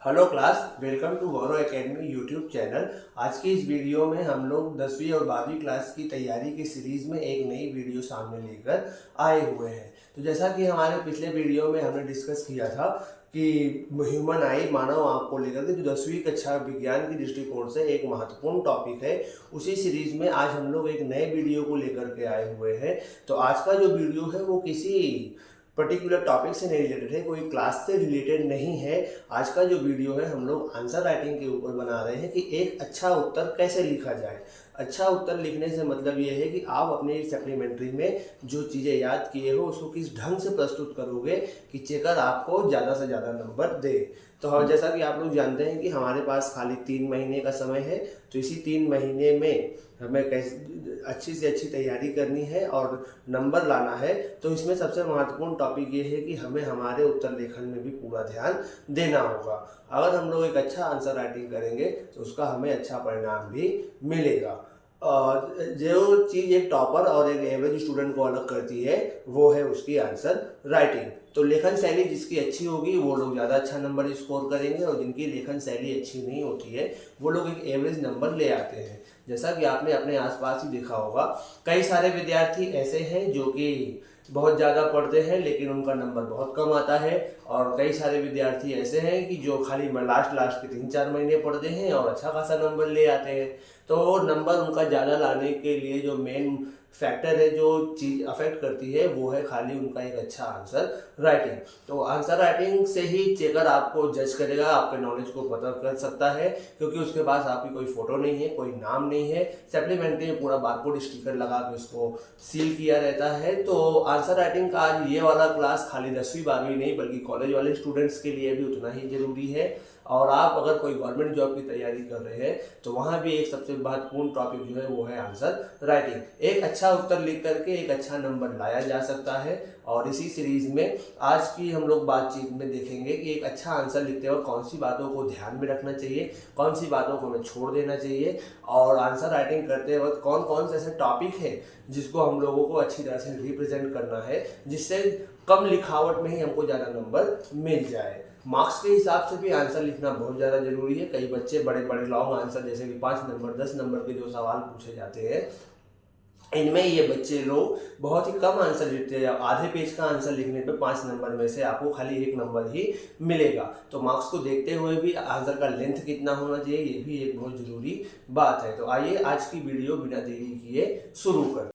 Hello class, welcome to Gaurav academy YouTube channel. आज की इस वीडियो में हम लोग 10वीं और 12वीं क्लास की तैयारी की सीरीज़ में एक नई वीडियो सामने लेकर आए हुए हैं। तो जैसा कि हमारे पिछले वीडियो में हमने डिस्कस किया था कि ह्यूमन आई, मानव आँख को लेकर के जो 10वीं कक्षा विज्ञान की दृष्टिकोण से एक महत्वपूर्ण टॉपिक है, उसी सीरीज़ में आज हम लोग एक नए वीडियो को लेकर के आए हुए हैं। तो आज का जो वीडियो है वो किसी पर्टिकुलर टॉपिक से नहीं रिलेटेड है, कोई क्लास से रिलेटेड नहीं है। आज का जो वीडियो है हम लोग आंसर राइटिंग के ऊपर बना रहे हैं कि एक अच्छा उत्तर कैसे लिखा जाए। अच्छा उत्तर लिखने से मतलब ये है कि आप अपनी सप्लीमेंट्री में जो चीज़ें याद किए हो उसको किस ढंग से प्रस्तुत करोगे कि चेकर आपको ज़्यादा से ज़्यादा नंबर दे। तो जैसा कि आप लोग जानते हैं कि हमारे पास खाली 3 महीने का समय है, तो इसी 3 महीने में हमें कैसे अच्छी से अच्छी तैयारी करनी है और नंबर लाना है। तो इसमें सबसे महत्वपूर्ण टॉपिक ये है कि हमें हमारे उत्तर लेखन में भी पूरा ध्यान देना होगा। अगर हम लोग एक अच्छा आंसर राइटिंग करेंगे तो उसका हमें अच्छा परिणाम भी मिलेगा। जो चीज़ एक टॉपर और एक एवरेज स्टूडेंट को अलग करती है वो है उसकी आंसर राइटिंग। तो लेखन शैली जिसकी अच्छी होगी वो लोग ज़्यादा अच्छा नंबर स्कोर करेंगे, और जिनकी लेखन शैली अच्छी नहीं होती है वो लोग एक एवरेज नंबर ले आते हैं। जैसा कि आपने अपने आसपास ही देखा होगा, कई सारे विद्यार्थी ऐसे हैं जो कि बहुत ज़्यादा पढ़ते हैं लेकिन उनका नंबर बहुत कम आता है, और कई सारे विद्यार्थी ऐसे हैं कि जो खाली लास्ट के 3-4 महीने पढ़ते हैं और अच्छा खासा नंबर ले आते हैं। तो नंबर उनका ज़्यादा लाने के लिए जो मेन फैक्टर है, जो चीज़ अफेक्ट करती है, वो है खाली उनका एक अच्छा आंसर राइटिंग। तो आंसर राइटिंग से ही चेकर आपको जज करेगा, आपके नॉलेज को पता कर सकता है, क्योंकि उसके पास आपकी कोई फोटो नहीं है, कोई नाम नहीं है। सप्लीमेंट्री में पूरा बारकोड स्टिकर लगा के उसको सील किया रहता है। तो आंसर राइटिंग का आज ये वाला क्लास खाली 10वीं 12वीं नहीं बल्कि कॉलेज वाले स्टूडेंट्स के लिए भी उतना ही ज़रूरी है। और आप अगर कोई गवर्नमेंट जॉब की तैयारी कर रहे हैं तो वहाँ भी एक सबसे महत्वपूर्ण टॉपिक जो है वो है आंसर राइटिंग। एक अच्छा उत्तर लिख करके एक अच्छा नंबर लाया जा सकता है। और इसी सीरीज में आज की हम लोग बातचीत में देखेंगे कि एक अच्छा आंसर लिखते वक्त कौन सी बातों को ध्यान में रखना चाहिए, कौन सी बातों को हमें छोड़ देना चाहिए, और आंसर राइटिंग करते वक्त कौन कौन से ऐसे टॉपिक है जिसको हम लोगों को अच्छी तरह से रिप्रेजेंट करना है, जिससे कम लिखावट में ही हमको ज़्यादा नंबर मिल जाए। मार्क्स के हिसाब से भी आंसर लिखना बहुत ज़्यादा जरूरी है। कई बच्चे बड़े बड़े लॉन्ग आंसर जैसे कि 5 नंबर 10 नंबर के जो सवाल पूछे जाते हैं, इनमें ये बच्चे लोग बहुत ही कम आंसर लिखते हैं। आधे पेज का आंसर लिखने पे 5 नंबर में से आपको खाली 1 नंबर ही मिलेगा। तो मार्क्स को देखते हुए भी आंसर का लेंथ कितना होना चाहिए ये भी एक बहुत ज़रूरी बात है। तो आइए आज की वीडियो बिना देरी किए शुरू करें।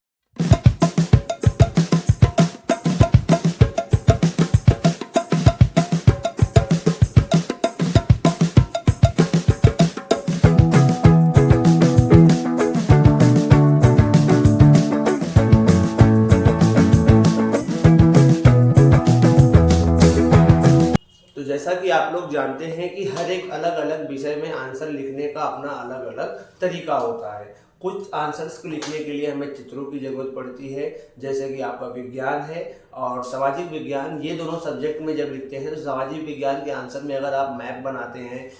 जैसा कि आप लोग जानते हैं कि हर एक अलग अलग विषय में आंसर लिखने का अपना अलग अलग तरीका होता है। कुछ आंसर्स को लिखने के लिए हमें चित्रों की जरूरत पड़ती है, जैसे कि आपका विज्ञान है और सामाजिक विज्ञान, ये दोनों सब्जेक्ट में जब लिखते हैं तो सामाजिक विज्ञान के आंसर में अगर आप मैप बनाते हैं,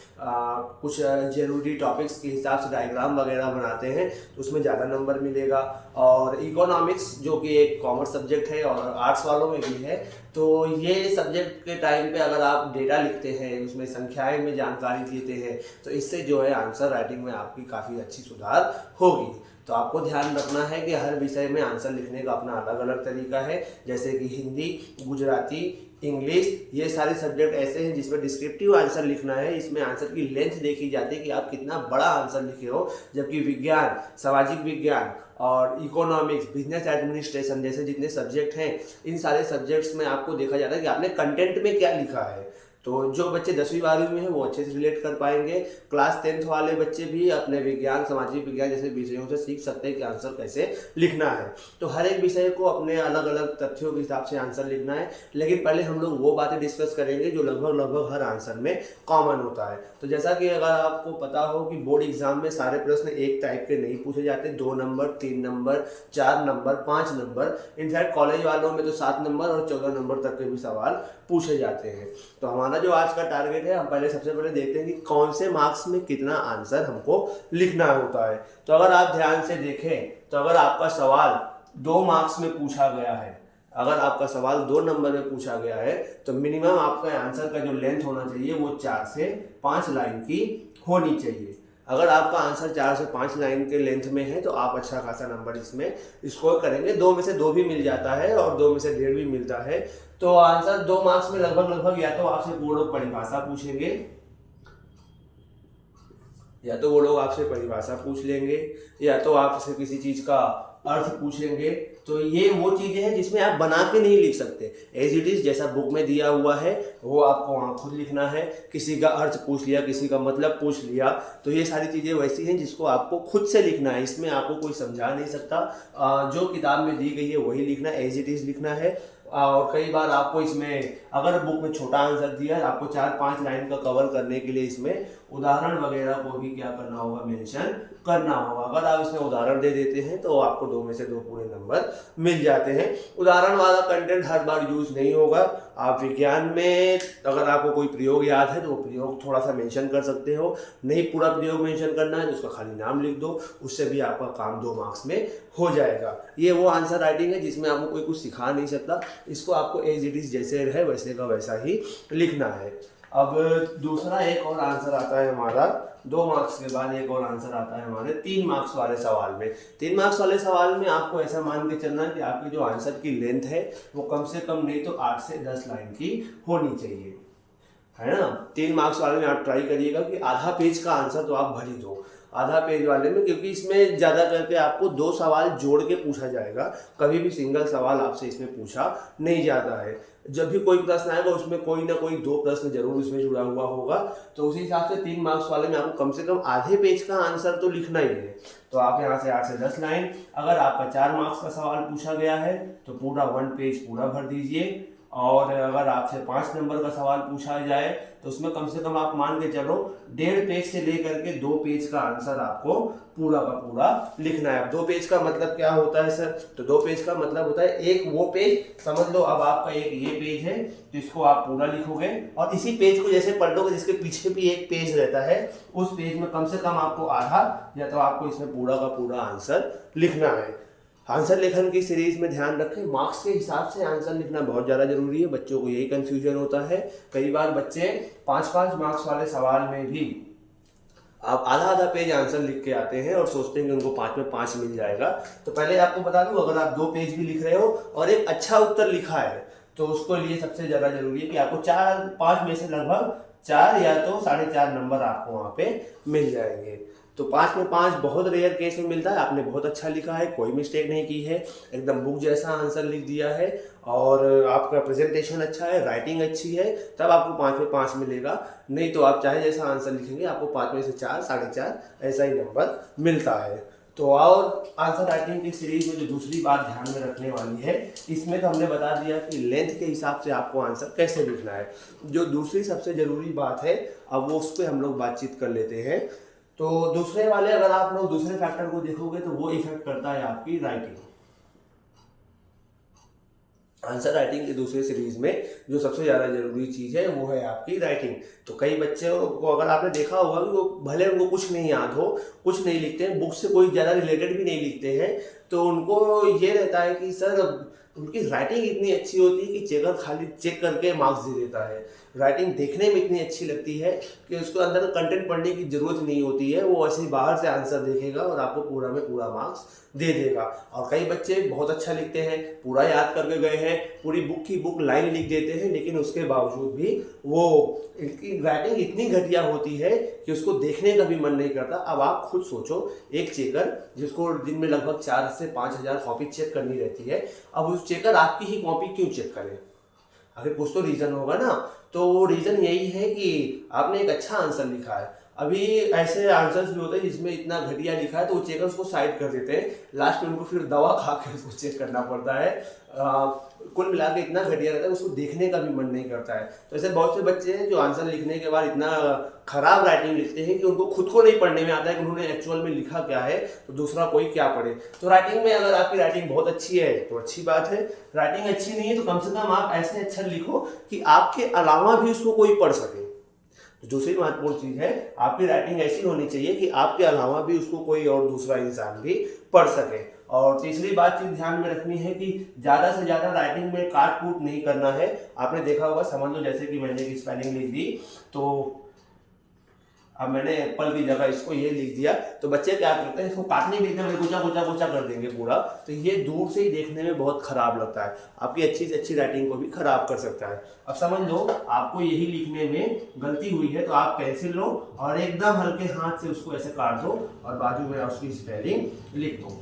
कुछ जरूरी टॉपिक्स के हिसाब से डायग्राम वगैरह बनाते हैं तो उसमें ज़्यादा नंबर मिलेगा। और इकोनॉमिक्स जो कि एक कॉमर्स सब्जेक्ट है और आर्ट्स वालों में भी है, तो ये सब्जेक्ट के टाइम पे अगर आप डेटा लिखते हैं, उसमें संख्याएं में जानकारी देते हैं, तो इससे जो है आंसर राइटिंग में आपकी काफ़ी अच्छी सुधार होगी। तो आपको ध्यान रखना है कि हर विषय में आंसर लिखने का अपना अलग अलग तरीका है। जैसे कि हिंदी, गुजराती, इंग्लिश, ये सारे सब्जेक्ट ऐसे हैं जिसमें डिस्क्रिप्टिव आंसर लिखना है। इसमें आंसर की लेंथ देखी जाती है कि आप कितना बड़ा आंसर लिखे हो। जबकि विज्ञान, सामाजिक विज्ञान और इकोनॉमिक्स, बिजनेस एडमिनिस्ट्रेशन जैसे जितने सब्जेक्ट हैं, इन सारे सब्जेक्ट्स में आपको देखा जाता है कि आपने कंटेंट में क्या लिखा है। तो जो बच्चे 10वीं 12वीं में हैं वो अच्छे से रिलेट कर पाएंगे। क्लास 10th वाले बच्चे भी अपने विज्ञान, सामाजिक विज्ञान जैसे विषयों से सीख सकते हैं कि आंसर कैसे लिखना है। तो हर एक विषय को अपने अलग अलग तथ्यों के हिसाब से आंसर लिखना है। लेकिन पहले हम लोग वो बातें डिस्कस करेंगे जो लगभग हर आंसर में कॉमन होता है। तो जैसा कि अगर आपको पता हो कि बोर्ड एग्जाम में सारे प्रश्न एक टाइप के नहीं पूछे जाते, 2 number, 3 number, 4 number, 5 number, in fact college वालों में तो 7 नंबर और 14 नंबर तक के भी सवाल पूछे जाते हैं। तो हमारा जो आज का टारगेट है, हम सबसे पहले देखते हैं कि कौन से मार्क्स में कितना आंसर हमको लिखना होता है। तो अगर आप ध्यान से देखें तो अगर आपका सवाल 2 मार्क्स में पूछा गया है, अगर आपका सवाल 2 नंबर में पूछा गया है तो मिनिमम आपका आंसर का जो लेंथ होना चाहिए वो 4 से 5 लाइन की होनी चाहिए। अगर आपका आंसर 4 से 5 लाइन के लेंथ में है तो आप अच्छा खासा नंबर इसमें स्कोर करेंगे। 2 में से 2 भी मिल जाता है और 2 में से 1.5 भी मिलता है। तो आंसर 2 मार्क्स में लगभग या तो आपसे पूर्ण परिभाषा पूछेंगे, या तो वो लोग आपसे परिभाषा पूछ लेंगे, या तो आपसे किसी चीज का अर्थ पूछेंगे। तो ये वो चीजें हैं जिसमें आप बना के नहीं लिख सकते, एज इट इज जैसा बुक में दिया हुआ है वो आपको वहाँ खुद लिखना है। किसी का अर्थ पूछ लिया, किसी का मतलब पूछ लिया, तो ये सारी चीजें वैसी हैं जिसको आपको खुद से लिखना है। इसमें आपको कोई समझा नहीं सकता। जो किताब में दी गई है वही लिखना है, एज इट इज लिखना है। और कई बार आपको इसमें अगर बुक में छोटा आंसर दिया है, आपको 4-5 लाइन का कवर करने के लिए इसमें उदाहरण वगैरह को भी क्या करना होगा, मेंशन करना होगा। अगर आप इसमें उदाहरण दे देते हैं तो आपको 2 में से 2 पूरे नंबर मिल जाते हैं। उदाहरण वाला कंटेंट हर बार यूज नहीं होगा। आप विज्ञान में अगर आपको कोई प्रयोग याद है तो वो प्रयोग थोड़ा सा मेंशन कर सकते हो, नहीं पूरा प्रयोग मेंशन करना है तो उसका खाली नाम लिख दो, उससे भी आपका काम 2 मार्क्स में हो जाएगा। ये वो आंसर राइटिंग है जिसमें आपको कोई कुछ सिखा नहीं सकता, इसको आपको एज इट इज जैसे है वैसे का वैसा ही लिखना है। अब दूसरा एक और आंसर आता है हमारा 2 मार्क्स के बाद, एक और आंसर आता है हमारे 3 मार्क्स वाले सवाल में। 3 मार्क्स वाले सवाल में आपको ऐसा मान के चलना है कि आपकी जो आंसर की लेंथ है वो कम से कम नहीं तो 8 से 10 लाइन की होनी चाहिए, है ना। 3 मार्क्स वाले में आप ट्राई करिएगा कि आधा पेज का आंसर तो आप भर ही दो आधा पेज वाले में, क्योंकि इसमें ज़्यादा करके आपको 2 सवाल जोड़ के पूछा जाएगा, कभी भी सिंगल सवाल आपसे इसमें पूछा नहीं जाता है। जब भी कोई प्रश्न आएगा उसमें कोई ना कोई 2 प्रश्न जरूर उसमें जुड़ा हुआ होगा, तो उसी हिसाब से 3 मार्क्स वाले में आपको कम से कम आधे पेज का आंसर तो लिखना ही है। तो आप यहाँ से 8 से 10 लाइन, अगर आपका 4 मार्क्स का सवाल पूछा गया है तो पूरा 1 पेज पूरा भर दीजिए। और अगर आपसे 5 नंबर का सवाल पूछा जाए तो उसमें कम से कम आप मान के चलो 1.5 पेज से लेकर के 2 पेज का आंसर आपको पूरा का पूरा लिखना है। अब 2 पेज का मतलब क्या होता है सर? तो 2 पेज का मतलब होता है एक वो पेज, समझ लो अब आपका एक ये पेज है जिसको आप पूरा लिखोगे और इसी पेज को जैसे पढ़ लोगे जिसके पीछे भी एक पेज रहता है, उस पेज में कम से कम आपको आधा या तो आपको इसमें पूरा का पूरा आंसर लिखना है। आंसर लेखन की सीरीज में ध्यान रखें, मार्क्स के हिसाब से आंसर लिखना बहुत ज़्यादा जरूरी है। बच्चों को यही कंफ्यूजन होता है, कई बार बच्चे 5-5 मार्क्स वाले सवाल में भी आप आधा पेज आंसर लिख के आते हैं और सोचते हैं कि उनको 5 में 5 मिल जाएगा। तो पहले आपको बता दूं, अगर आप 2 पेज भी लिख रहे हो और एक अच्छा उत्तर लिखा है तो उसको लिए सबसे ज़्यादा जरूरी है कि आपको 4-5 में से लगभग 4 या तो 4.5 नंबर आपको वहाँ पे मिल जाएंगे। तो 5 में 5 बहुत रेयर केस में मिलता है। आपने बहुत अच्छा लिखा है, कोई मिस्टेक नहीं की है, एकदम बुक जैसा आंसर लिख दिया है और आपका प्रेजेंटेशन अच्छा है, राइटिंग अच्छी है, तब आपको 5 में 5 मिलेगा। नहीं तो आप चाहे जैसा आंसर लिखेंगे आपको 5 में से 4, 4.5 ऐसा ही नंबर मिलता है। तो और आंसर राइटिंग की सीरीज में जो दूसरी बात ध्यान में रखने वाली है, इसमें तो हमने बता दिया कि लेंथ के हिसाब से आपको आंसर कैसे लिखना है। जो दूसरी सबसे जरूरी बात है, अब वो उस पर हम लोग बातचीत कर लेते हैं। तो दूसरे वाले अगर आप लोग दूसरे फैक्टर को देखोगे तो वो इफेक्ट करता है आपकी राइटिंग। आंसर राइटिंग की दूसरी सीरीज में जो सबसे ज़्यादा जरूरी चीज़ है वो है आपकी राइटिंग। तो कई बच्चों को अगर आपने देखा होगा कि वो भले उनको कुछ नहीं याद हो, कुछ नहीं लिखते हैं, बुक से कोई ज़्यादा रिलेटेड भी नहीं लिखते हैं, तो उनको ये रहता है कि सर उनकी राइटिंग इतनी अच्छी होती है कि चेकर खाली चेक करके मार्क्स दे देता है। राइटिंग देखने में इतनी अच्छी लगती है कि उसको अंदर कंटेंट पढ़ने की जरूरत नहीं होती है, वो ऐसे ही बाहर से आंसर देखेगा और आपको पूरा में पूरा मार्क्स दे देगा। और कई बच्चे बहुत अच्छा लिखते हैं, पूरा याद करके गए हैं, पूरी बुक की बुक लाइन लिख देते हैं, लेकिन उसके बावजूद भी वो इनकी राइटिंग इतनी घटिया होती है कि उसको देखने का भी मन नहीं करता। अब आप खुद सोचो, एक चेकर जिसको दिन में लगभग 4 से 5 हज़ार कॉपी चेक करनी रहती है, अब उस चेकर आपकी ही कॉपी क्यों चेक करे? अगर कुछ तो रीज़न होगा ना। तो वो रीज़न यही है कि आपने एक अच्छा आंसर लिखा है। अभी ऐसे आंसर्स भी होते हैं जिसमें इतना घटिया लिखा है तो वो चेकर्स को साइड कर देते हैं, लास्ट में उनको फिर दवा खा के उसको चेक करना पड़ता है। कुल मिला के इतना घटिया रहता है उसको देखने का भी मन नहीं करता है। तो ऐसे बहुत से बच्चे हैं जो आंसर लिखने के बाद इतना खराब राइटिंग लिखते हैं कि उनको खुद को नहीं पढ़ने में आता है कि उन्होंने एक्चुअल में लिखा क्या है, तो दूसरा कोई क्या पढ़े। तो राइटिंग में अगर आपकी राइटिंग बहुत अच्छी है तो अच्छी बात है, राइटिंग अच्छी नहीं है तो कम से कम आप ऐसे अक्षर लिखो कि आपके अलावा भी उसको कोई पढ़ सके। तो दूसरी महत्वपूर्ण चीज है, आपकी राइटिंग ऐसी होनी चाहिए कि आपके अलावा भी उसको कोई और दूसरा इंसान भी पढ़ सके। और तीसरी बात चीज ध्यान में रखनी है कि ज़्यादा से ज़्यादा राइटिंग में काट कूट नहीं करना है। आपने देखा होगा, समझ लो जैसे कि मैंने एक स्पेलिंग लिख दी, तो अब मैंने एप्पल की जगह इसको ये लिख दिया, तो बच्चे क्या करते हैं, इसको काटने में एकदम गोचा गोचा गोचा कर देंगे पूरा, तो ये दूर से ही देखने में बहुत खराब लगता है, आपकी अच्छी से अच्छी राइटिंग को भी खराब कर सकता है। अब समझ लो आपको यही लिखने में गलती हुई है, तो आप पेंसिल लो और एकदम हल्के हाथ से उसको ऐसे काट दो और बाजू में उसकी स्पेलिंग लिख दो।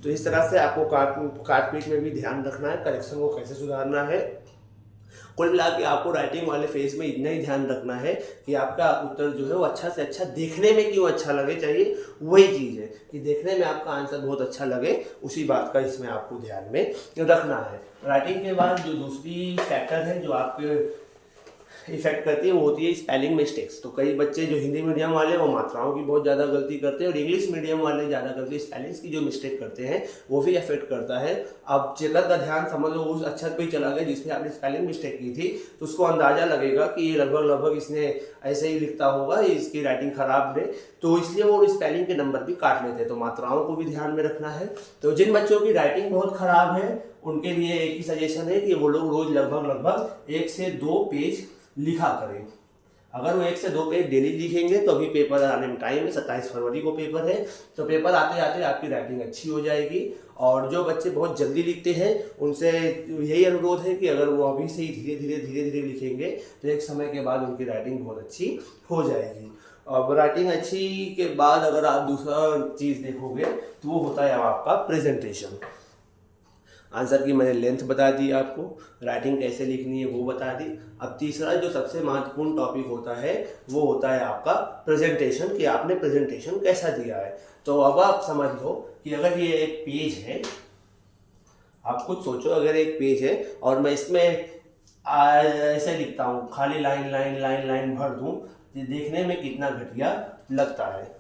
तो इस तरह से आपको काट पीट में भी ध्यान रखना है, करेक्शन को कैसे सुधारना है। कुल मिला के आपको राइटिंग वाले फेज में इतना ही ध्यान रखना है कि आपका उत्तर जो है वो अच्छा से अच्छा दिखने में क्यों अच्छा लगे, चाहिए वही चीज़ है कि देखने में आपका आंसर बहुत अच्छा लगे, उसी बात का इसमें आपको ध्यान में रखना है। राइटिंग के बाद जो दूसरी फैक्टर है जो आपके इफेक्ट करती है वो होती है स्पेलिंग मिस्टेक्स। तो कई बच्चे जो हिंदी मीडियम वाले वो मात्राओं की बहुत ज़्यादा गलती करते हैं और इंग्लिश मीडियम वाले ज़्यादा करके स्पेलिंग्स की जो मिस्टेक करते हैं वो भी अफेक्ट करता है। अब चेकर का ध्यान समझ लो उस अक्षर पे ही चला गया जिसमें आपने स्पेलिंग मिस्टेक की थी, तो उसको अंदाजा लगेगा कि ये लगभग इसने ऐसे ही लिखता होगा, इसकी राइटिंग खराब है, तो इसलिए वो स्पेलिंग के नंबर भी काट लेते हैं। तो मात्राओं को भी ध्यान में रखना है। तो जिन बच्चों की राइटिंग बहुत खराब है उनके लिए एक ही सजेशन है कि वो लोग रोज लगभग 1 से 2 पेज लिखा करें। अगर वो 1 से 2 पेज डेली लिखेंगे तो अभी पेपर आने में टाइम है, 27 फरवरी को पेपर है, तो पेपर आते आते आपकी राइटिंग अच्छी हो जाएगी। और जो बच्चे बहुत जल्दी लिखते हैं उनसे यही अनुरोध है कि अगर वो अभी से ही धीरे धीरे लिखेंगे तो एक समय के बाद उनकी राइटिंग बहुत अच्छी हो जाएगी। अब राइटिंग अच्छी के बाद अगर आप दूसरा चीज़ देखोगे तो वो होता है अब आपका प्रेजेंटेशन। आंसर की मैंने लेंथ बता दी, आपको राइटिंग कैसे लिखनी है वो बता दी। अब तीसरा जो सबसे महत्वपूर्ण टॉपिक होता है वो होता है आपका प्रेजेंटेशन, कि आपने प्रेजेंटेशन कैसा दिया है। तो अब आप समझ लो कि अगर ये एक पेज है, आप खुद सोचो अगर एक पेज है और मैं इसमें ऐसे लिखता हूँ, खाली लाइन लाइन लाइन लाइन भर दूँ, ये देखने में कितना घटिया लगता है,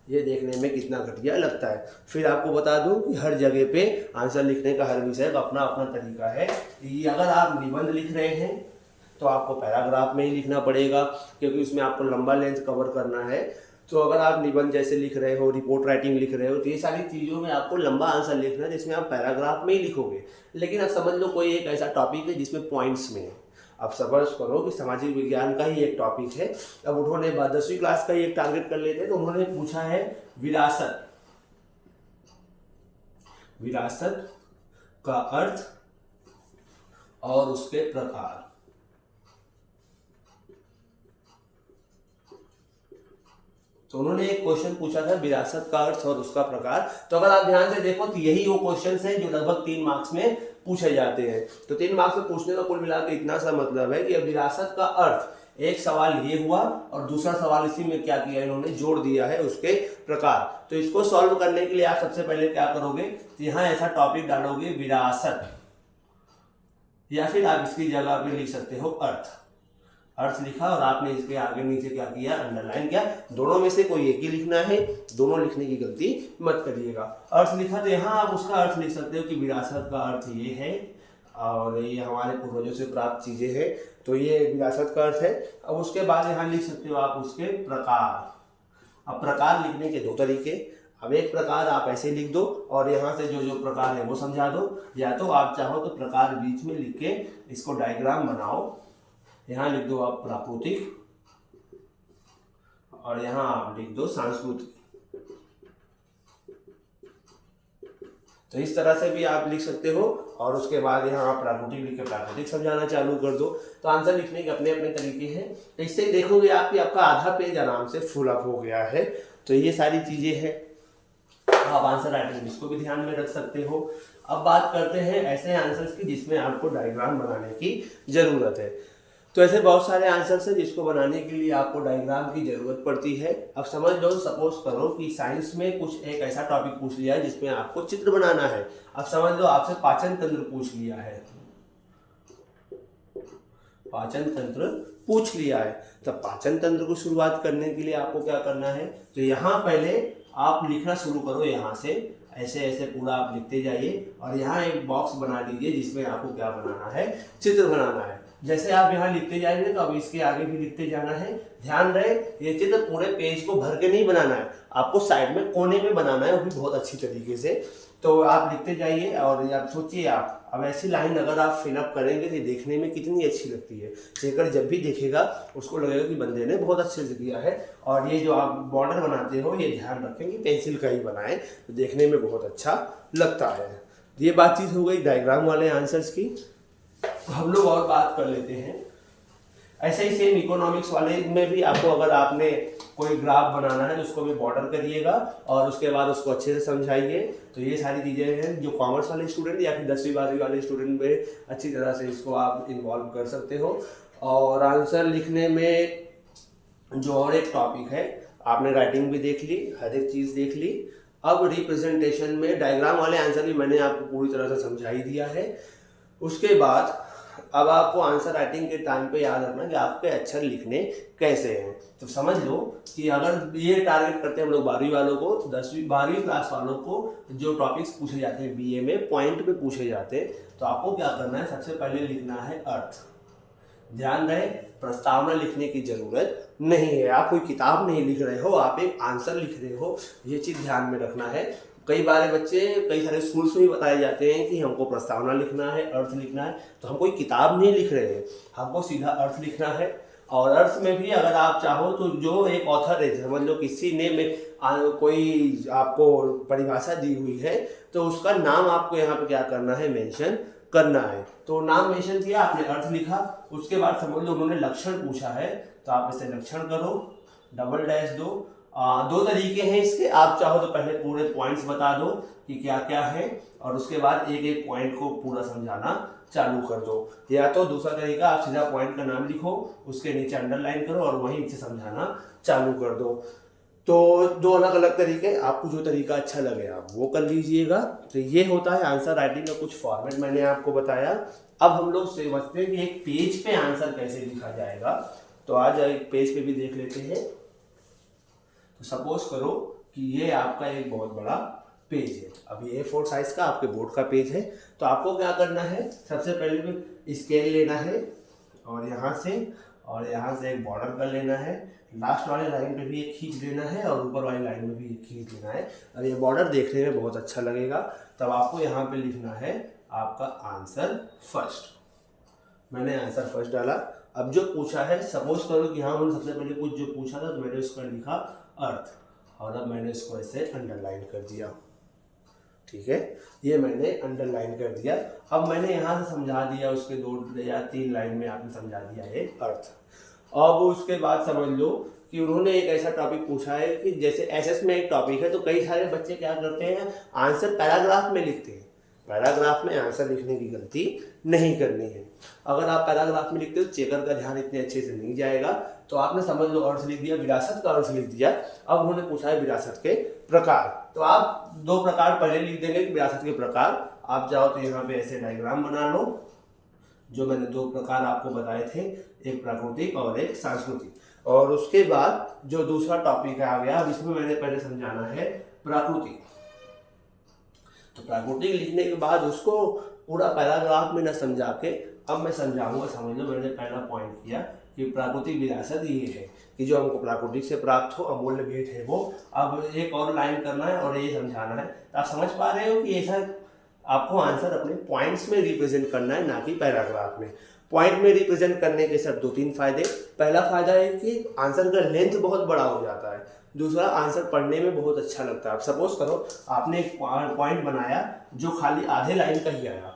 ये देखने में कितना घटिया लगता है। फिर आपको बता दूं कि हर जगह पे आंसर लिखने का हर विषय का अपना अपना तरीका है। अगर आप निबंध लिख रहे हैं तो आपको पैराग्राफ में ही लिखना पड़ेगा क्योंकि उसमें आपको लंबा लेंथ कवर करना है। तो अगर आप निबंध जैसे लिख रहे हो, रिपोर्ट राइटिंग लिख रहे हो, तो ये सारी चीज़ों में आपको लंबा आंसर लिखना है जिसमें आप पैराग्राफ में ही लिखोगे। लेकिन अब समझ लो कोई एक ऐसा टॉपिक है जिसमें पॉइंट्स में है। अब सपोज करो कि सामाजिक विज्ञान का ही एक टॉपिक है, अब उन्होंने 10वीं क्लास का ही एक टारगेट कर लेते हैं, तो उन्होंने पूछा है विरासत, विरासत का अर्थ और उसके प्रकार। तो उन्होंने एक क्वेश्चन पूछा था विरासत का अर्थ और उसका प्रकार। तो अगर आप ध्यान से देखो तो यही वो क्वेश्चन है जो लगभग 3 मार्क्स में पूछे जाते हैं। तो 3 मार्क्स में पूछने का कुल मिलाकर इतना सा मतलब है कि अब विरासत का अर्थ, एक सवाल ये हुआ और दूसरा सवाल इसी में क्या किया इन्होंने, जोड़ दिया है उसके प्रकार। तो इसको सॉल्व करने के लिए आप सबसे पहले क्या करोगे, तो यहाँ ऐसा टॉपिक डालोगे विरासत, या फिर आप इसकी जगह पे लिख सकते हो अर्थ। अर्थ लिखा और आपने इसके आगे नीचे क्या किया, अंडरलाइन किया। दोनों में से कोई एक ही लिखना है, दोनों लिखने की गलती मत करिएगा। अर्थ लिखा तो यहाँ आप उसका अर्थ लिख सकते हो कि विरासत का अर्थ ये है और ये हमारे पूर्वजों से प्राप्त चीजें हैं, तो ये विरासत का अर्थ है। अब उसके बाद यहाँ लिख सकते हो आप उसके प्रकार। अब प्रकार लिखने के 2 तरीके, अब एक प्रकार आप ऐसे लिख दो और यहाँ से जो जो प्रकार है वो समझा दो, या तो आप चाहो तो प्रकार बीच में लिख के इसको डायग्राम बनाओ। यहाँ लिख दो आप प्राकृतिक और यहाँ आप लिख दो सांस्कृतिक। तो इस तरह से भी आप लिख सकते हो और उसके बाद यहाँ आप प्राकृतिक लिख के प्राकृतिक समझाना चालू कर दो। तो आंसर लिखने के अपने अपने तरीके हैं। तो इससे देखोगे आप कि आपका आधा पेज आराम से फुल अप हो गया है। तो ये सारी चीजें हैं, आप आंसर राइटिंग इसको भी ध्यान में रख सकते हो। अब बात करते हैं ऐसे आंसर्स की जिसमें आपको डायग्राम बनाने की जरूरत है। तो ऐसे बहुत सारे आंसर्स हैं जिसको बनाने के लिए आपको डायग्राम की जरूरत पड़ती है। अब समझ लो, सपोज करो कि साइंस में कुछ एक ऐसा टॉपिक पूछ लिया है जिसमें आपको चित्र बनाना है। अब समझ लो आपसे पाचन तंत्र पूछ लिया है, पाचन तंत्र पूछ लिया है, तब पाचन तंत्र को शुरुआत करने के लिए आपको क्या करना है, तो यहाँ पहले आप लिखना शुरू करो। यहाँ से ऐसे ऐसे पूरा आप लिखते जाइए और यहाँ एक बॉक्स बना लीजिए जिसमें आपको क्या बनाना है, चित्र बनाना है। जैसे आप यहाँ लिखते जाएंगे तो अब इसके आगे भी लिखते जाना है। ध्यान रहे ये चित्र पूरे पेज को भर के नहीं बनाना है, आपको साइड में कोने में बनाना है, वो भी बहुत अच्छी तरीके से। तो आप लिखते जाइए और आप सोचिए, आप अब ऐसी लाइन अगर आप फिलअप करेंगे तो देखने में कितनी अच्छी लगती है। चेकर जब भी देखेगा उसको लगेगा कि बंदे ने बहुत अच्छे से किया है। और ये जो आप बॉर्डर बनाते हो ये ध्यान रखें कि पेंसिल का ही बनाएं, तो देखने में बहुत अच्छा लगता है। ये बातचीत हो गई डायग्राम वाले आंसर्स की। हम लोग और बात कर लेते हैं। ऐसे ही सेम इकोनॉमिक्स वाले में भी आपको अगर आपने कोई ग्राफ बनाना है तो उसको भी बॉर्डर करिएगा और उसके बाद उसको अच्छे से समझाइए। तो ये सारी चीज़ें हैं जो कॉमर्स वाले स्टूडेंट या फिर 10वीं 12वीं वाले स्टूडेंट में अच्छी तरह से इसको आप इन्वॉल्व कर सकते हो। और आंसर लिखने में जो और एक टॉपिक है, आपने राइटिंग भी देख ली, हर एक चीज़ देख ली। अब रिप्रेजेंटेशन में डायग्राम वाले आंसर भी मैंने आपको पूरी तरह से समझा ही दिया है। उसके बाद अब आपको आंसर राइटिंग के टाइम पे याद रखना कि आपके अक्षर लिखने कैसे हैं। तो समझ लो कि अगर ये टारगेट करते हैं हम लोग 12वीं वालों को, 10वीं 12वीं क्लास वालों को जो टॉपिक्स पूछे जाते हैं बीए में पॉइंट पे पूछे जाते हैं, तो आपको क्या करना है, सबसे पहले लिखना है अर्थ। ध्यान रहे प्रस्तावना लिखने की जरूरत नहीं है, आप कोई किताब नहीं लिख रहे हो, आप एक आंसर लिख रहे हो, ये चीज़ ध्यान में रखना है। कई बार बच्चे कई सारे स्कूल्स में बताए जाते हैं कि हमको प्रस्तावना लिखना है, अर्थ लिखना है, तो हम कोई किताब नहीं लिख रहे हैं, हमको सीधा अर्थ लिखना है। और अर्थ में भी अगर आप चाहो तो जो एक ऑथर है, समझ लो किसी ने में कोई आपको परिभाषा दी हुई है तो उसका नाम आपको यहाँ पे क्या करना है, मेंशन करना है। तो नाम मेंशन किया, आपने अर्थ लिखा, उसके बाद समझ लो उन्होंने लक्षण पूछा है तो आप इसे लक्षण करो, डबल डैश दो। दो तरीके हैं इसके, आप चाहो तो पहले पूरे पॉइंट्स बता दो कि क्या क्या है और उसके बाद एक एक पॉइंट को पूरा समझाना चालू कर दो। या तो दूसरा तरीका, आप सीधा पॉइंट का नाम लिखो, उसके नीचे अंडरलाइन करो और वहीं से समझाना चालू कर दो। तो दो अलग अलग तरीके, आपको जो तरीका अच्छा लगे आप वो कर लीजिएगा। तो ये होता है आंसर राइटिंग का कुछ फॉर्मेट मैंने आपको बताया। अब हम लोग समझते हैं कि एक पेज पे आंसर कैसे लिखा जाएगा। तो आज एक पेज पे भी देख लेते हैं। तो सपोज करो कि ये आपका एक बहुत बड़ा पेज है, अब ये A4 साइज का आपके बोर्ड का पेज है। तो आपको क्या करना है, सबसे पहले स्केल लेना है और यहाँ से एक बॉर्डर कर लेना है, लास्ट वाले लाइन पे भी एक खींच लेना है और ऊपर वाली लाइन में भी एक खींच लेना है। अब ये बॉर्डर देखने में बहुत अच्छा लगेगा। तब आपको यहाँ पे लिखना है आपका आंसर फर्स्ट। मैंने आंसर फर्स्ट डाला। अब जो पूछा है, सपोज करो कि हाँ उन्होंने सबसे पहले कुछ जो पूछा था तो मैंने उसका लिखा अर्थ और अब मैंने इसको ऐसे अंडरलाइन कर दिया। ठीक है, ये मैंने अंडरलाइन कर दिया। अब मैंने यहाँ से समझा दिया, उसके 2 या 3 लाइन में आपने समझा दिया है अर्थ। अब उसके बाद समझ लो कि उन्होंने एक ऐसा टॉपिक पूछा है कि जैसे एसएस में एक टॉपिक है तो कई सारे बच्चे क्या करते हैं, आंसर पैराग्राफ में लिखते हैं। पैराग्राफ में आंसर लिखने की गलती नहीं करनी है। अगर आप पैराग्राफ में लिखते हो चेकर का ध्यान इतने अच्छे से नहीं जाएगा। तो आपने समझ लो अर्थ लिख दिया, विरासत का अर्थ लिख दिया। अब उन्होंने पूछा है विरासत के प्रकार, तो आप 2 प्रकार पहले लिख देंगे कि विरासत के प्रकार। आप चाहो तो यहाँ पे ऐसे डायग्राम बना लो, जो मैंने 2 प्रकार आपको बताए थे, एक प्राकृतिक और एक सांस्कृतिक। और उसके बाद जो दूसरा टॉपिक आ गया, अब इसमें मैंने पहले समझाना है प्राकृतिक। तो प्राकृतिक लिखने के बाद उसको पूरा पैराग्राफ में न समझा के अब मैं समझाऊंगा। समझ लो मैंने पहला पॉइंट किया कि प्राकृतिक विरासत ये है कि जो हमको प्राकृतिक से प्राप्त हो अमूल्य भेंट है वो। अब एक और लाइन करना है और ये समझाना है। तो आप समझ पा रहे हो कि ऐसा आपको आंसर अपने पॉइंट्स में रिप्रेजेंट करना है, ना कि पैराग्राफ में। पॉइंट में रिप्रेजेंट करने के सर 2-3 फायदे। पहला फायदा है कि आंसर का लेंथ बहुत बड़ा हो जाता है। दूसरा, आंसर पढ़ने में बहुत अच्छा लगता है। आप सपोज करो आपने एक पॉइंट बनाया जो खाली आधे लाइन का ही आया,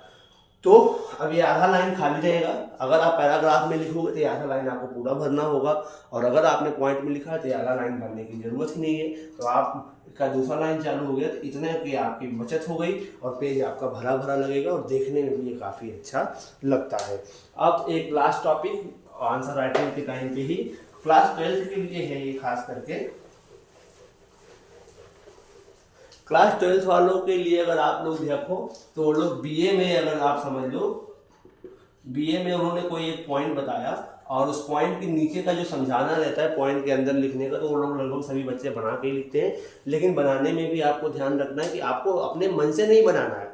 तो अब ये आधा लाइन खाली रहेगा। अगर आप पैराग्राफ में लिखोगे तो ये आधा लाइन आपको पूरा भरना होगा, और अगर आपने पॉइंट में लिखा है तो ये आधा लाइन भरने की जरूरत ही नहीं है। तो आपका दूसरा लाइन चालू हो गया तो इतने की आपकी बचत हो गई और पेज आपका भरा भरा लगेगा और देखने में भी ये काफ़ी अच्छा लगता है। अब एक लास्ट टॉपिक आंसर राइटिंग के टाइम पे ही, क्लास 12 के लिए है ये खास करके। क्लास 12 वालों के लिए अगर आप लोग देखो तो वो लोग बीए में, अगर आप समझ लो बीए में उन्होंने कोई एक पॉइंट बताया और उस पॉइंट के नीचे का जो समझाना रहता है पॉइंट के अंदर लिखने का, तो वो लोग लगभग सभी बच्चे बना के ही लिखते हैं। लेकिन बनाने में भी आपको ध्यान रखना है कि आपको अपने मन से नहीं बनाना है।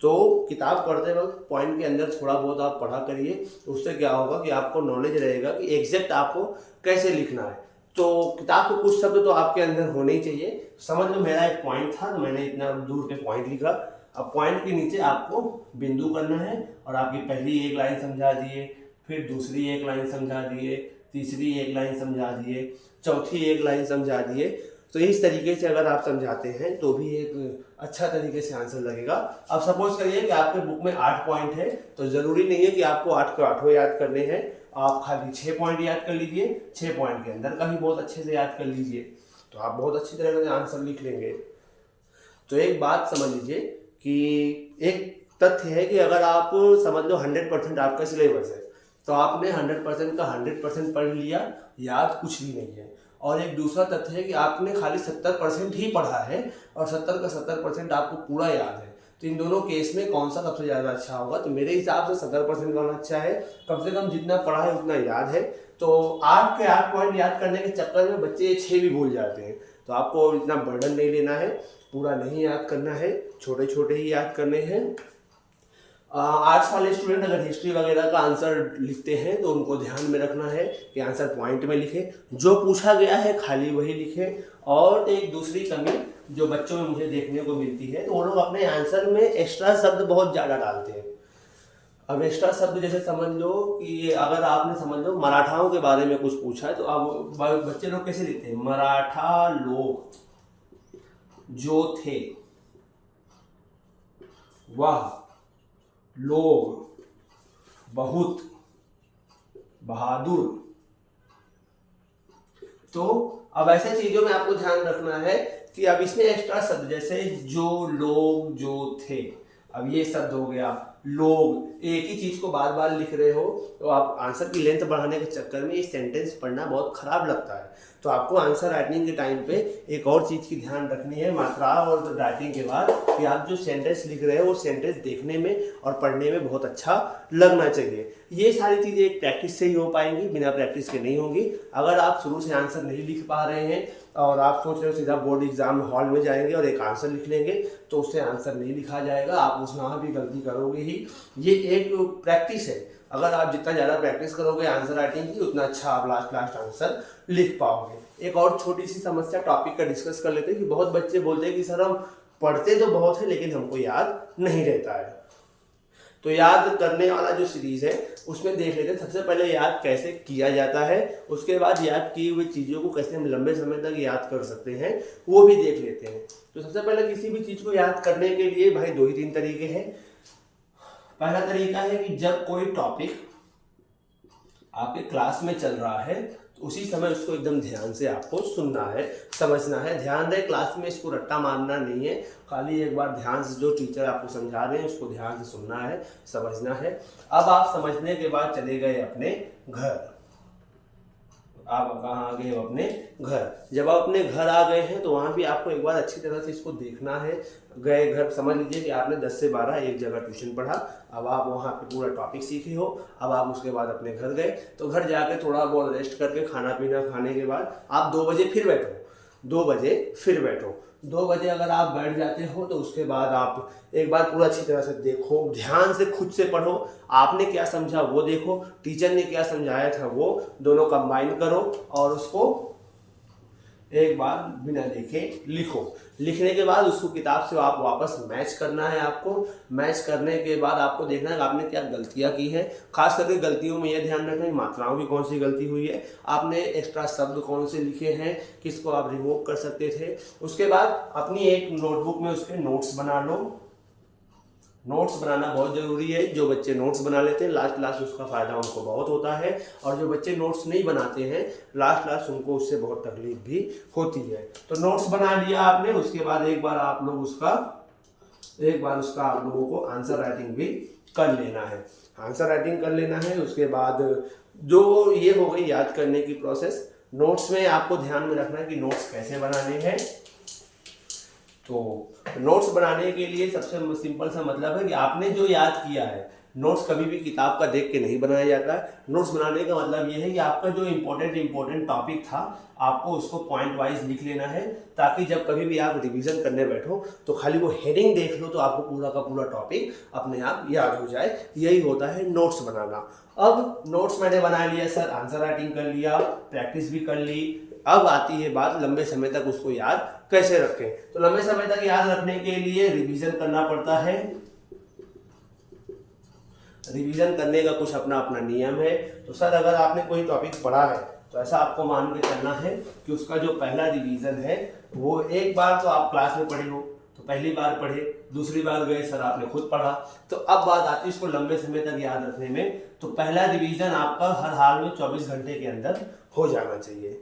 तो किताब पढ़ते वक्त पॉइंट के अंदर थोड़ा बहुत आप पढ़ा करिए, उससे क्या होगा कि आपको नॉलेज रहेगा कि एग्जैक्ट आपको कैसे लिखना है। तो किताब के कुछ शब्द तो आपके अंदर होने ही चाहिए। समझ लो मेरा एक पॉइंट था तो मैंने इतना दूर पे पॉइंट लिखा। अब पॉइंट के नीचे आपको बिंदु करना है और आपकी पहली एक लाइन समझा दिए, फिर दूसरी एक लाइन समझा दिए, तीसरी एक लाइन समझा दिए, चौथी एक लाइन समझा दिए। तो इस तरीके से अगर आप समझाते हैं तो भी एक अच्छा तरीके से आंसर लगेगा। अब सपोज करिए कि आपके बुक में 8 पॉइंट है, तो ज़रूरी नहीं है कि आपको 8 के 8 याद करने हैं। आप खाली 6 पॉइंट याद कर लीजिए, 6 पॉइंट के अंदर का भी बहुत अच्छे से याद कर लीजिए, तो आप बहुत अच्छी तरह से आंसर लिख लेंगे। तो एक बात समझ लीजिए कि एक तथ्य है कि अगर आप समझ लो 100% आपका सिलेबस है, तो आपने 100% का 100% पढ़ लिया, याद कुछ भी नहीं है। और एक दूसरा तथ्य है कि आपने खाली 70% ही पढ़ा है और 70 का 70% आपको पूरा याद है। तो इन दोनों केस में कौन सा सबसे ज़्यादा अच्छा होगा? तो मेरे हिसाब से 70% वाला अच्छा है। कम से कम जितना पढ़ा है उतना याद है। तो 8 के 8 पॉइंट याद करने के चक्कर में बच्चे 6 भी भूल जाते हैं। तो आपको इतना बर्डन नहीं लेना है, पूरा नहीं याद करना है, छोटे छोटे ही याद करने हैं। आर्ट्स वाले स्टूडेंट अगर हिस्ट्री वगैरह का आंसर लिखते हैं तो उनको ध्यान में रखना है कि आंसर पॉइंट में लिखे, जो पूछा गया है खाली वही लिखे। और एक दूसरी कमी जो बच्चों में मुझे देखने को मिलती है, तो वो लोग अपने आंसर में एक्स्ट्रा शब्द बहुत ज़्यादा डालते हैं। अब एक्स्ट्रा शब्द जैसे समझ लो कि अगर आपने समझ लो मराठाओं के बारे में कुछ पूछा है, तो अब बच्चे लोग कैसे लिखते हैं? मराठा लोग जो थे वह लोग बहुत बहादुर। तो अब ऐसे चीजों में आपको ध्यान रखना है कि अब इसमें एक्स्ट्रा शब्द जैसे जो लोग जो थे, अब ये शब्द हो गया लोग। एक ही चीज को बार बार लिख रहे हो तो आप आंसर की लेंथ बढ़ाने के चक्कर में ये सेंटेंस पढ़ना बहुत खराब लगता है। तो आपको आंसर राइटिंग के टाइम पे एक और चीज की ध्यान रखनी है मात्रा और राइटिंग के बाद, कि आप जो सेंटेंस लिख रहे हो वो सेंटेंस देखने में और पढ़ने में बहुत अच्छा लगना चाहिए। ये सारी चीजें एक प्रैक्टिस से ही हो पाएंगी, बिना प्रैक्टिस के नहीं होंगी। अगर आप शुरू से आंसर नहीं लिख पा रहे हैं और आप सोच रहे हो सीधा बोर्ड एग्जाम हॉल में जाएंगे और एक आंसर लिख लेंगे, तो उससे आंसर नहीं लिखा जाएगा, आप उसमें वहाँ भी गलती करोगे ही। ये एक प्रैक्टिस है। अगर आप जितना ज़्यादा प्रैक्टिस करोगे आंसर राइटिंग की, उतना अच्छा आप लास्ट आंसर लिख पाओगे। एक और छोटी सी समस्या टॉपिक का डिस्कस कर लेते हैं कि बहुत बच्चे बोलते हैं कि सर हम पढ़ते तो बहुत है लेकिन हमको याद नहीं रहता है। तो याद करने वाला जो सीरीज है उसमें देख लेते हैं सबसे पहले याद कैसे किया जाता है, उसके बाद याद की हुई चीज़ों को कैसे हम लंबे समय तक याद कर सकते हैं वो भी देख लेते हैं। तो सबसे पहले किसी भी चीज़ को याद करने के लिए भाई 2 ही 3 तरीके हैं। पहला तरीका है कि जब कोई टॉपिक आपके क्लास में चल रहा है तो उसी समय उसको एकदम ध्यान से आपको सुनना है, समझना है। ध्यान रहे क्लास में इसको रट्टा मारना नहीं है, खाली एक बार ध्यान से जो टीचर आपको समझा रहे हैं उसको ध्यान से सुनना है, समझना है। अब आप समझने के बाद चले गए अपने घर। आप कहाँ आ गए? अपने घर। जब आप अपने घर आ गए हैं तो वहाँ भी आपको एक बार अच्छी तरह से इसको देखना है। गए घर, समझ लीजिए कि आपने 10 से 12 एक जगह ट्यूशन पढ़ा, अब आप वहाँ पे पूरा टॉपिक सीखे हो। अब आप उसके बाद अपने घर गए, तो घर जाके थोड़ा बहुत रेस्ट करके खाना पीना खाने के बाद आप 2 बजे फिर बैठो। 2 बजे फिर बैठो। 2 बजे अगर आप बैठ जाते हो तो उसके बाद आप एक बार पूरा अच्छी तरह से देखो, ध्यान से खुद से पढ़ो। आपने क्या समझा वो देखो, टीचर ने क्या समझाया था वो दोनों कंबाइन करो और उसको एक बार बिना देखे लिखो। लिखने के बाद उसको किताब से आप वापस मैच करना है। आपको मैच करने के बाद आपको देखना है कि आपने क्या गलतियां की हैं। खास करके गलतियों में यह ध्यान रखना है मात्राओं की कौन सी गलती हुई है, आपने एक्स्ट्रा शब्द कौन से लिखे हैं, किसको आप रिमूव कर सकते थे। उसके बाद अपनी एक नोटबुक में उसके नोट्स बना लो। नोट्स बनाना बहुत ज़रूरी है। जो बच्चे नोट्स बना लेते हैं लास्ट उसका फ़ायदा उनको बहुत होता है, और जो बच्चे नोट्स नहीं बनाते हैं लास्ट उनको उससे बहुत तकलीफ भी होती है। तो नोट्स बना लिया आपने, उसके बाद एक बार आप लोगों को आंसर राइटिंग भी कर लेना है। आंसर राइटिंग कर लेना है। उसके बाद जो ये हो गई याद करने की प्रोसेस। नोट्स में आपको ध्यान में रखना है कि नोट्स कैसे बनाने हैं। तो नोट्स बनाने के लिए सबसे सिंपल सा मतलब है कि आपने जो याद किया है नोट्स कभी भी किताब का देख के नहीं बनाया जाता है। नोट्स बनाने का मतलब ये है कि आपका जो इम्पोर्टेंट टॉपिक था आपको उसको पॉइंट वाइज लिख लेना है, ताकि जब कभी भी आप रिवीजन करने बैठो तो खाली वो हेडिंग देख लो तो आपको पूरा का पूरा टॉपिक अपने आप याद हो जाए। यही होता है नोट्स बनाना। अब नोट्स मैंने बना लिया सर, आंसर राइटिंग कर लिया, प्रैक्टिस भी कर ली। अब आती है बात लंबे समय तक उसको याद कैसे रखें। तो लंबे समय तक याद रखने के लिए रिवीजन करना पड़ता है। रिवीजन करने का कुछ अपना अपना नियम है। तो सर अगर आपने कोई टॉपिक पढ़ा है तो ऐसा आपको मान के चलना है कि उसका जो पहला रिवीजन है वो एक बार तो आप क्लास में पढ़े हो, तो पहली बार पढ़े, दूसरी बार गए सर आपने खुद पढ़ा, तो अब बात आती है इसको लंबे समय तक याद रखने में। तो पहला रिवीजन आपका हर हाल में 24 घंटे के अंदर हो जाना चाहिए।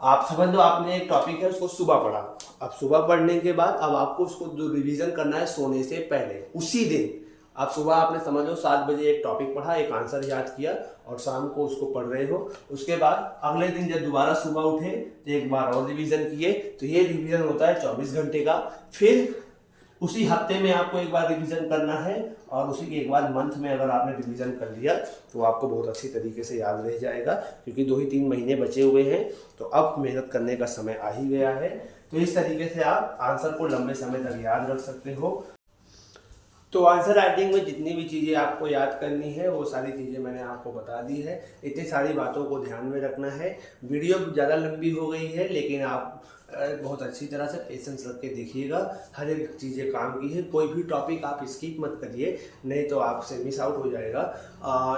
आप समझ लो आपने एक टॉपिक है उसको सुबह पढ़ा, अब सुबह पढ़ने के बाद अब आपको उसको जो रिवीजन करना है सोने से पहले, उसी दिन आप सुबह आपने समझ लो 7 बजे एक टॉपिक पढ़ा, एक आंसर याद किया और शाम को उसको पढ़ रहे हो। उसके बाद अगले दिन जब दोबारा सुबह उठे तो एक बार और रिवीजन किए, तो ये रिवीजन होता है 24 घंटे का। फिर उसी हफ्ते में आपको एक बार रिवीजन करना है और उसी के एक बार मंथ में अगर आपने रिवीजन कर लिया तो आपको बहुत अच्छी तरीके से याद रह जाएगा, क्योंकि 2 ही 3 महीने बचे हुए हैं। तो अब मेहनत करने का समय आ ही गया है। तो इस तरीके से आप आंसर को लंबे समय तक याद रख सकते हो। तो आंसर राइटिंग में जितनी भी चीज़ें आपको याद करनी है वो सारी चीज़ें मैंने आपको बता दी है। इतनी सारी बातों को ध्यान में रखना है। वीडियो ज़्यादा लंबी हो गई है, लेकिन आप बहुत अच्छी तरह से पेशेंस रख के देखिएगा। हर एक चीज़ें काम की है, कोई भी टॉपिक आप स्किप मत करिए, नहीं तो आपसे मिस आउट हो जाएगा।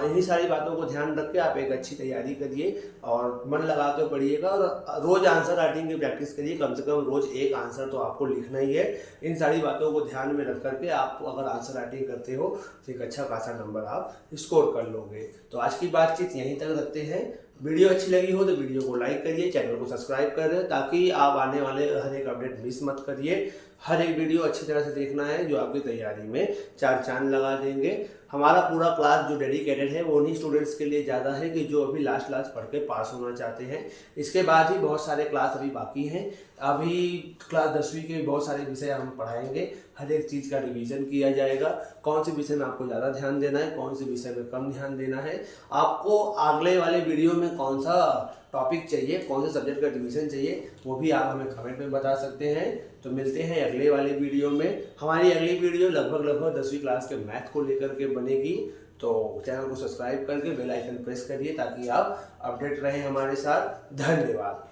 इन्हीं सारी बातों को ध्यान रख के आप एक अच्छी तैयारी करिए और मन लगा कर पढ़िएगा और रोज़ आंसर राइटिंग की प्रैक्टिस करिए। कम से कम रोज़ एक आंसर तो आपको लिखना ही है। इन सारी बातों को ध्यान में रख करके आप अगर आंसर राइटिंग करते हो तो एक अच्छा खासा नंबर आप स्कोर कर लोगे। तो आज की बातचीत यहीं तक रखते हैं। वीडियो अच्छी लगी हो तो वीडियो को लाइक करिए, चैनल को सब्सक्राइब करें, ताकि आप आने वाले हर एक अपडेट मिस मत करिए। हर एक वीडियो अच्छी तरह से देखना है जो आपकी तैयारी में 4 चांद लगा देंगे। हमारा पूरा क्लास जो डेडिकेटेड है वो उन्हीं स्टूडेंट्स के लिए ज़्यादा है कि जो अभी लास्ट पढ़ के पास होना चाहते हैं। इसके बाद ही बहुत सारे क्लास अभी बाकी हैं। अभी क्लास 10वीं के बहुत सारे विषय हम पढ़ाएंगे, हर एक चीज़ का रिवीजन किया जाएगा। कौन से विषय में आपको ज़्यादा ध्यान देना है, कौन से विषय में कम ध्यान देना है, आपको अगले वाले वीडियो में कौन सा टॉपिक चाहिए, कौन से सब्जेक्ट का रिवीजन चाहिए, वो भी आप हमें कमेंट में बता सकते हैं। तो मिलते हैं अगले वाले वीडियो में। हमारी अगली वीडियो लगभग 10वीं क्लास के मैथ को लेकर के बनेगी। तो चैनल को सब्सक्राइब करके बेल आइकन प्रेस करिए ताकि आप अपडेट रहें हमारे साथ। धन्यवाद।